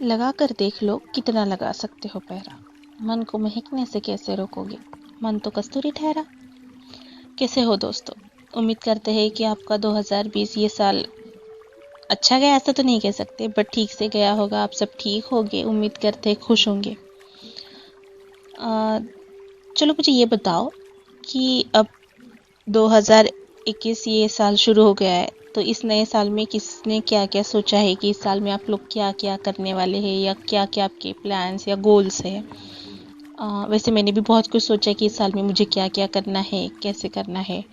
लगा कर देख लो कितना लगा सकते हो पहरा। मन को महकने से कैसे रोकोगे, मन तो कस्तूरी ठहरा। कैसे हो दोस्तों? उम्मीद करते हैं कि आपका 2020 ये साल अच्छा गया, ऐसा तो नहीं कह सकते, बट ठीक से गया होगा। आप सब ठीक होंगे, उम्मीद करते हैं खुश होंगे। चलो मुझे ये बताओ कि अब 2021 ये साल शुरू हो गया है, तो इस नए साल में किसने क्या क्या सोचा है कि इस साल में आप लोग क्या क्या करने वाले हैं, या क्या क्या आपके प्लान्स या गोल्स हैं। वैसे मैंने भी बहुत कुछ सोचा कि इस साल में मुझे क्या क्या करना है, कैसे करना है।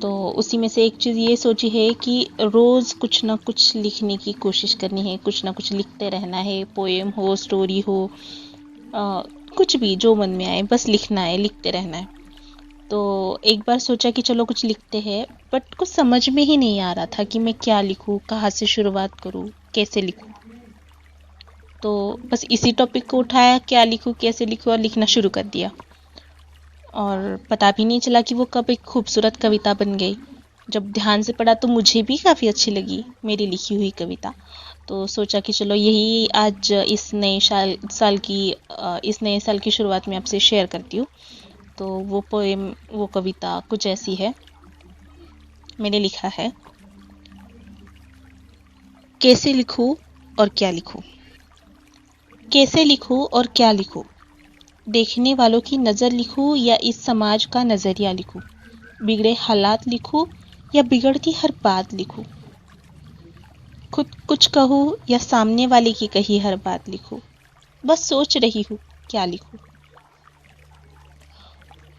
तो उसी में से एक चीज़ ये सोची है कि रोज़ कुछ ना कुछ लिखने की कोशिश करनी है, कुछ ना कुछ लिखते रहना है। पोएम हो, स्टोरी हो, कुछ भी जो मन में आए बस लिखना है, लिखते रहना है। तो एक बार सोचा कि चलो कुछ लिखते हैं, बट कुछ समझ में ही नहीं आ रहा था कि मैं क्या लिखूं, कहाँ से शुरुआत करूं, कैसे लिखूं। तो बस इसी टॉपिक को उठाया, क्या लिखूं कैसे लिखूं, और लिखना शुरू कर दिया। और पता भी नहीं चला कि वो कब एक खूबसूरत कविता बन गई। जब ध्यान से पढ़ा तो मुझे भी काफ़ी अच्छी लगी मेरी लिखी हुई कविता। तो सोचा कि चलो यही आज इस नए साल की शुरुआत में आपसे शेयर करती हूँ। तो वो पोएम, वो कविता कुछ ऐसी है। मैंने लिखा है, कैसे लिखूं और क्या लिखूं। कैसे लिखूं और क्या लिखूं, देखने वालों की नज़र लिखूं या इस समाज का नज़रिया लिखूं। बिगड़े हालात लिखूं या बिगड़ती हर बात लिखूं। खुद कुछ कहूं या सामने वाले की कही हर बात लिखूं। बस सोच रही हूँ क्या लिखूं।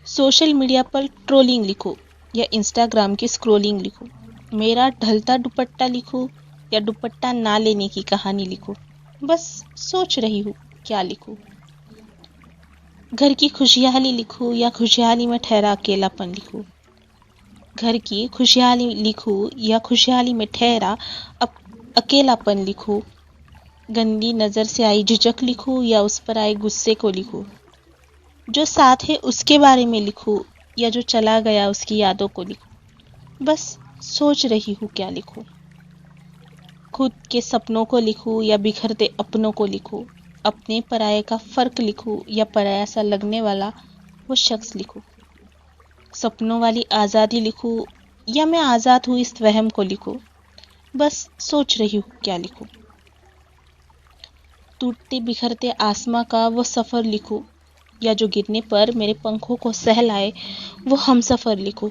सोशल मीडिया पर ट्रोलिंग लिखूं या इंस्टाग्राम की स्क्रॉलिंग लिखूं। मेरा ढलता दुपट्टा लिखूं या दुपट्टा ना लेने की कहानी लिखूं। बस सोच रही हूँ क्या लिखूं। घर की खुशहाली लिखूं या खुशहाली में ठहरा अकेलापन लिखूं। घर की खुशहाली लिखूं या खुशहाली में ठहरा अकेलापन लिखूं। गंदी नज़र से आई झिझक लिखूं या उस पर आए गुस्से को लिखूं। जो साथ है उसके बारे में लिखूं या जो चला गया उसकी यादों को लिखूं। बस सोच रही हूँ क्या लिखूं। खुद के सपनों को लिखूं या बिखरते अपनों को लिखूं। अपने पराये का फर्क लिखूं या पराया सा लगने वाला वो शख्स लिखूं। सपनों वाली आज़ादी लिखूं या मैं आज़ाद हूँ इस वहम को लिखूं। बस सोच रही हूँ क्या लिखूं। टूटते बिखरते आसमां का वो सफ़र लिखूं या जो गिरने पर मेरे पंखों को सहलाए वो हम सफ़र लिखूं।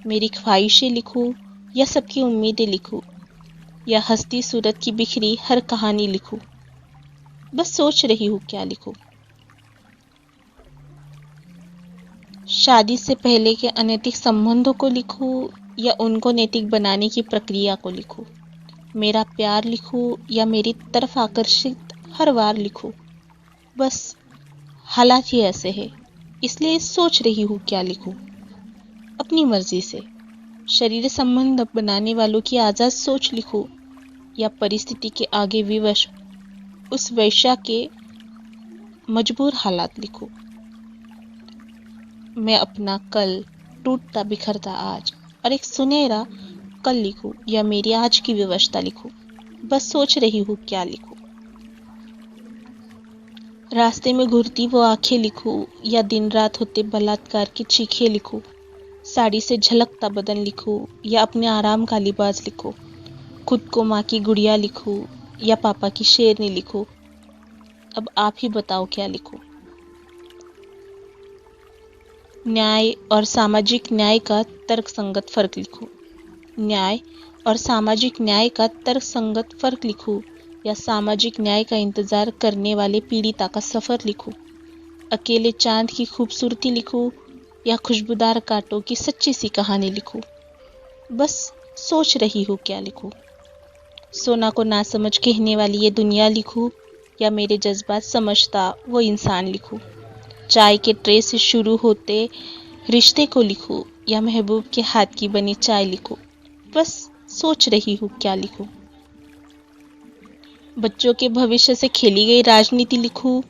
मेरी ख्वाहिशें लिखूं या सबकी उम्मीदें लिखूं या हंसती सूरत की बिखरी हर कहानी लिखूं। बस सोच रही हूँ क्या लिखूं। शादी से पहले के अनैतिक संबंधों को लिखूं या उनको नैतिक बनाने की प्रक्रिया को लिखूं। मेरा प्यार लिखूं या मेरी तरफ आकर्षित हर वार लिखूं। बस हालात ही ऐसे है, इसलिए सोच रही हूँ क्या लिखूं। अपनी मर्जी से शरीर संबंध बनाने वालों की आज़ाद सोच लिखूं या परिस्थिति के आगे विवश उस वैश्या के मजबूर हालात लिखूं। मैं अपना कल टूटता बिखरता आज और एक सुनहरा कल लिखूं या मेरी आज की व्यवस्था लिखूं। बस सोच रही हूँ क्या लिखूं। रास्ते में घूरती वो आंखें लिखूं या दिन रात होते बलात्कार की चीखें लिखूं। साड़ी से झलकता बदन लिखूं या अपने आराम का लिबास लिखूं। खुद को माँ की गुड़िया लिखूं या पापा की शेरनी लिखूं। अब आप ही बताओ क्या लिखूं। न्याय और सामाजिक न्याय का तर्कसंगत फर्क लिखूं। न्याय और सामाजिक न्याय का तर्कसंगत फर्क लिखूं या सामाजिक न्याय का इंतजार करने वाले पीड़िता का सफर लिखूं। अकेले चांद की खूबसूरती लिखूं या खुशबूदार कांटों की सच्ची सी कहानी लिखूं। बस सोच रही हूँ क्या लिखूं। सोना को ना समझ कहने वाली ये दुनिया लिखूं या मेरे जज्बात समझता वो इंसान लिखूं। चाय के ट्रे से शुरू होते रिश्ते को लिखूं या महबूब के हाथ की बनी चाय लिखूं। बस सोच रही हूँ क्या लिखूं। बच्चों के भविष्य से खेली गई राजनीति लिखूं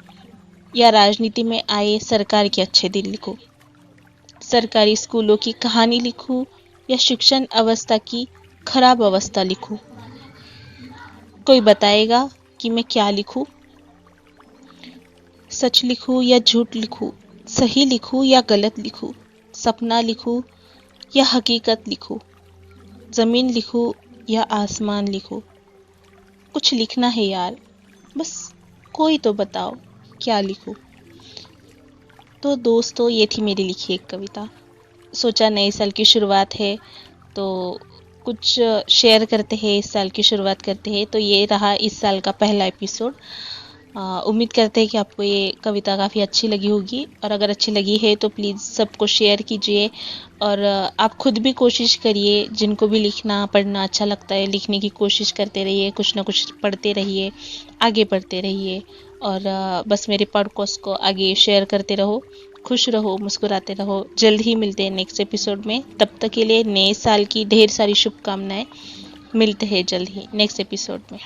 या राजनीति में आए सरकार के अच्छे दिन लिखूं। सरकारी स्कूलों की कहानी लिखूं या शिक्षण अवस्था की खराब अवस्था लिखूं। कोई बताएगा कि मैं क्या लिखूं, सच लिखूं या झूठ लिखूं, सही लिखूं या गलत लिखूं, सपना लिखूं या हकीकत लिखूं, जमीन लिखूं या आसमान लिखूं। कुछ लिखना है यार, बस कोई तो बताओ क्या लिखूं। तो दोस्तों, ये थी मेरी लिखी एक कविता। सोचा नए साल की शुरुआत है तो कुछ शेयर करते हैं, इस साल की शुरुआत करते हैं। तो ये रहा इस साल का पहला एपिसोड। उम्मीद करते हैं कि आपको ये कविता काफ़ी अच्छी लगी होगी, और अगर अच्छी लगी है तो प्लीज़ सबको शेयर कीजिए। और आप खुद भी कोशिश करिए, जिनको भी लिखना पढ़ना अच्छा लगता है लिखने की कोशिश करते रहिए, कुछ ना कुछ पढ़ते रहिए, आगे बढ़ते रहिए। और बस मेरे पॉडकास्ट को आगे शेयर करते रहो, खुश रहो, मुस्कुराते रहो। जल्द ही मिलते हैं नेक्स्ट एपिसोड में। तब तक के लिए नए साल की ढेर सारी शुभकामनाएं। मिलते हैं जल्द ही नेक्स्ट एपिसोड में।